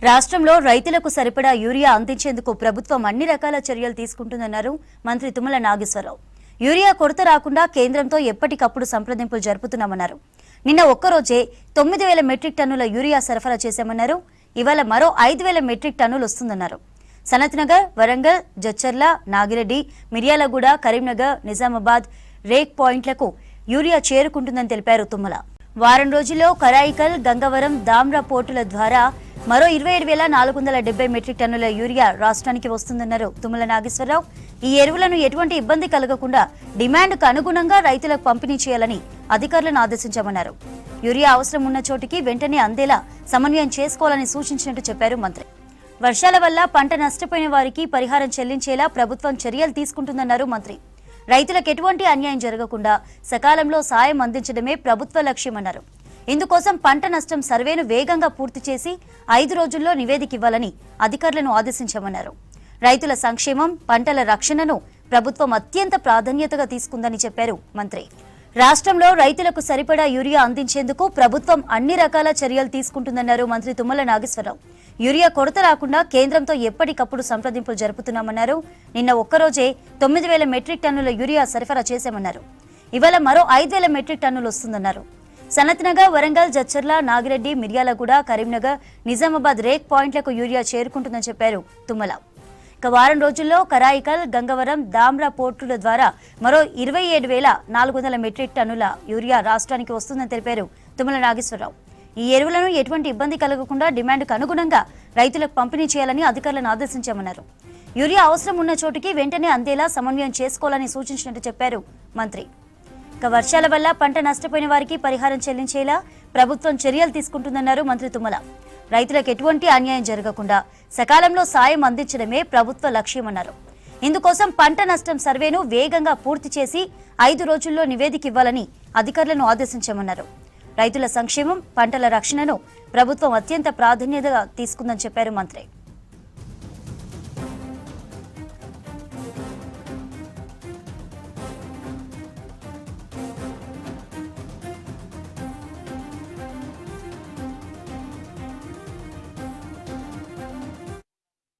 రాష్ట్రంలో రైతులకు సరిపడా యూరియా అందించేందుకు ప్రభుత్వం అన్ని రకాల చర్యలు తీసుకుంటుందన్నారు మంత్రి తుమ్మల నాగేశ్వరరావు. యూరియా కొరత రాకుండా కేంద్రంతో ఎప్పటికప్పుడు సంప్రదింపులు జరుపుతున్నామన్నారు. నిన్న ఒక్కరోజే 9,000 మెట్రిక్ టన్నుల యూరియా సరఫరా చేశామన్నారు. ఇవాళ మరో 5,000 మెట్రిక్ టన్నులు వస్తుందన్నారు. సనత్ నగర్, వరంగల్, జడ్చర్ల, నాగిరెడ్డి, మిర్యాలగూడ, కరీంనగర్, నిజామాబాద్ రేక్ పాయింట్లకు యూరియా చేరుకుంటుందని తెలిపారు తుమ్మల. వారం రోజుల్లో కరాయికల్, గంగవరం, దామ్రా పోర్టుల ద్వారా మరో 27,470 మెట్రిక్ టన్నుల యూరియా రాష్ట్రానికి వస్తుందన్నారు తుమ్మల నాగేశ్వరరావు. ఈ ఎరువులను ఎటువంటి ఇబ్బంది కలగకుండా డిమాండ్కు అనుగుణంగా రైతులకు పంపిణీ చేయాలని అధికారులను ఆదేశించామన్నారు. యూరియా అవసరం ఉన్న చోటికి వెంటనే అందేలా సమన్వయం చేసుకోవాలని సూచించినట్టు చెప్పారు మంత్రి. వర్షాల వల్ల పంట నష్టపోయిన వారికి పరిహారం చెల్లించేలా ప్రభుత్వం చర్యలు తీసుకుంటుందన్నారు మంత్రి. రైతులకు ఎటువంటి అన్యాయం జరగకుండా సకాలంలో సాయం అందించడమే ప్రభుత్వ లక్ష్యమన్నారు. ఇందుకోసం పంట నష్టం సర్వేను వేగంగా పూర్తి చేసి 5 రోజుల్లో నివేదిక ఇవ్వాలని అధికారులను ఆదేశించామన్నారు. రైతుల సంక్షేమం, పంటల రక్షణను ప్రభుత్వం అత్యంత ప్రాధాన్యతగా తీసుకుందని చెప్పారు మంత్రి. రాష్ట్రంలో రైతులకు సరిపడా యూరియా అందించేందుకు ప్రభుత్వం అన్ని రకాల చర్యలు తీసుకుంటుందన్నారు మంత్రి తుమ్మల నాగేశ్వరరావు. యూరియా కొరత రాకుండా కేంద్రంతో ఎప్పటికప్పుడు సంప్రదింపులు జరుపుతున్నామన్నారు. నిన్న ఒక్కరోజే 9,000 మెట్రిక్ టన్నుల యూరియా సరఫరా చేశామన్నారు. ఇవాళ మరో 5,000 మెట్రిక్ టన్నులు వస్తుందన్నారు. సనత్ నగర్, వరంగల్, జడ్చర్ల, నాగిరెడ్డి, మిర్యాలగూడ, కరీంనగర్, నిజామాబాద్ రేక్ పాయింట్లకు యూరియా చేరుకుంటుందని చెప్పారు తుమ్మల. ఇక వారం రోజుల్లో కరాయికల్, గంగవరం, దామ్రా పోర్టుల ద్వారా మరో 27,400 మెట్రిక్ టన్నుల యూరియా రాష్ట్రానికి వస్తుందని తెలిపారు తుమ్మల నాగేశ్వరరావు. ఈ ఎరువులను ఎటువంటి ఇబ్బంది కలగకుండా డిమాండ్కు అనుగుణంగా రైతులకు పంపిణీ చేయాలని అధికారులను ఆదేశించామన్నారు. యూరియా అవసరం ఉన్న చోటికి వెంటనే అందేలా సమన్వయం చేసుకోవాలని సూచించినట్టు చెప్పారు మంత్రి. వర్షాల వల్ల పంట నష్టపోయిన వారికి పరిహారం చెల్లించేలా ప్రభుత్వం చర్యలు తీసుకుంటుందన్నారు మంత్రి తుమ్మల. రైతులకు ఎటువంటి అన్యాయం జరగకుండా సకాలంలో సాయం అందించడమే ప్రభుత్వ లక్ష్యమన్నారు. ఇందుకోసం పంట నష్టం సర్వేను వేగంగా పూర్తి చేసి 5 రోజుల్లో నివేదిక ఇవ్వాలని అధికారులను ఆదేశించామన్నారు. రైతుల సంక్షేమం, పంటల రక్షణను ప్రభుత్వం అత్యంత ప్రాధాన్యతగా తీసుకుందని చెప్పారు మంత్రి.